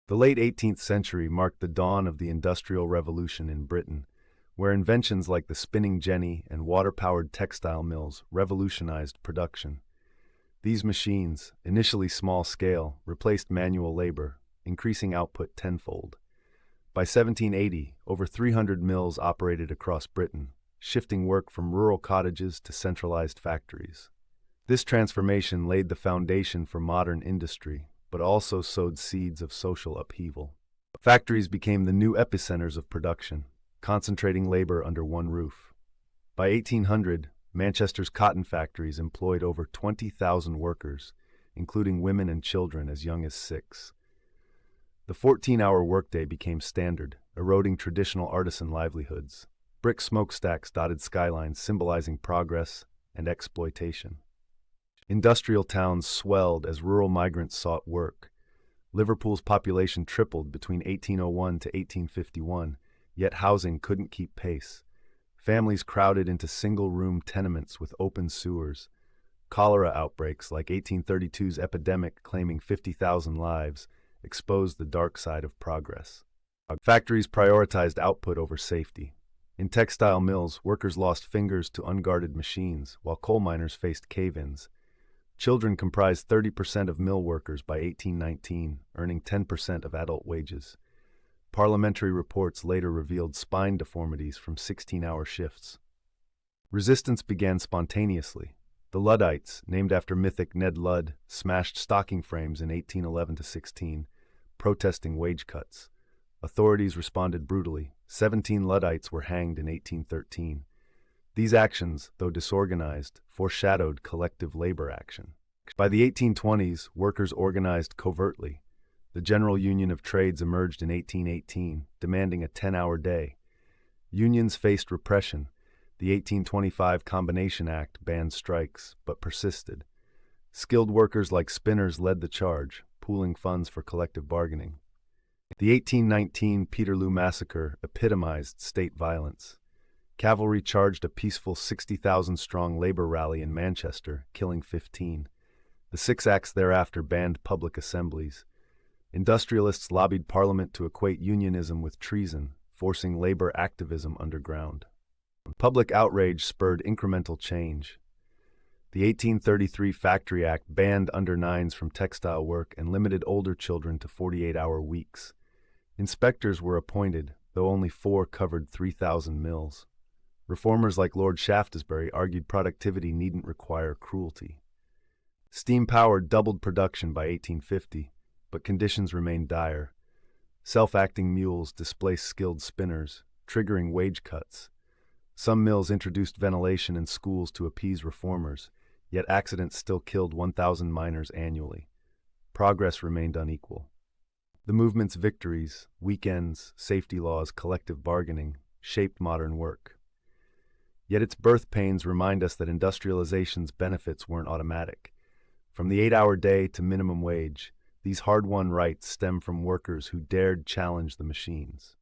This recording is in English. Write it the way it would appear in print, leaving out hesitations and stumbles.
The late 18th century marked the dawn of the Industrial Revolution in Britain, where inventions like the spinning jenny and water-powered textile mills revolutionized production. These machines, initially small-scale, replaced manual labor, increasing output tenfold. By 1780, over 300 mills operated across Britain, shifting work from rural cottages to centralized factories. This transformation laid the foundation for modern industry, but also sowed seeds of social upheaval. Factories became the new epicenters of production, concentrating labor under one roof. By 1800, Manchester's cotton factories employed over 20,000 workers, including women and children as young as 6. The 14-hour workday became standard, eroding traditional artisan livelihoods. Brick smokestacks dotted skylines symbolizing progress and exploitation. Industrial towns swelled as rural migrants sought work. Liverpool's population tripled between 1801 to 1851, yet housing couldn't keep pace. Families crowded into single-room tenements with open sewers. Cholera outbreaks like 1832's epidemic claiming 50,000 lives exposed the dark side of progress. Factories prioritized output over safety. In textile mills, workers lost fingers to unguarded machines, while coal miners faced cave-ins. Children comprised 30% of mill workers by 1819, earning 10% of adult wages. Parliamentary reports later revealed spine deformities from 16-hour shifts. Resistance began spontaneously. The Luddites, named after mythic Ned Ludd, smashed stocking frames in 1811-16, protesting wage cuts. Authorities responded brutally. 17 Luddites were hanged in 1813. These actions, though disorganized, foreshadowed collective labor action. By the 1820s, workers organized covertly. The General Union of Trades emerged in 1818, demanding a 10-hour day. Unions faced repression. The 1825 Combination Act banned strikes, but persisted. Skilled workers like spinners led the charge, pooling funds for collective bargaining. The 1819 Peterloo Massacre epitomized state violence. Cavalry charged a peaceful 60,000-strong labor rally in Manchester, killing 15. The 6 acts thereafter banned public assemblies. Industrialists lobbied Parliament to equate unionism with treason, forcing labor activism underground. Public outrage spurred incremental change. The 1833 Factory Act banned under-9s from textile work and limited older children to 48-hour weeks. Inspectors were appointed, though only 4 covered 3,000 mills. Reformers like Lord Shaftesbury argued productivity needn't require cruelty. Steam power doubled production by 1850, but conditions remained dire. Self-acting mules displaced skilled spinners, triggering wage cuts. Some mills introduced ventilation in schools to appease reformers, yet accidents still killed 1,000 miners annually. Progress remained unequal. The movement's victories, weekends, safety laws, collective bargaining, shaped modern work. Yet its birth pains remind us that industrialization's benefits weren't automatic. From the 8-hour day to minimum wage, these hard-won rights stem from workers who dared challenge the machines.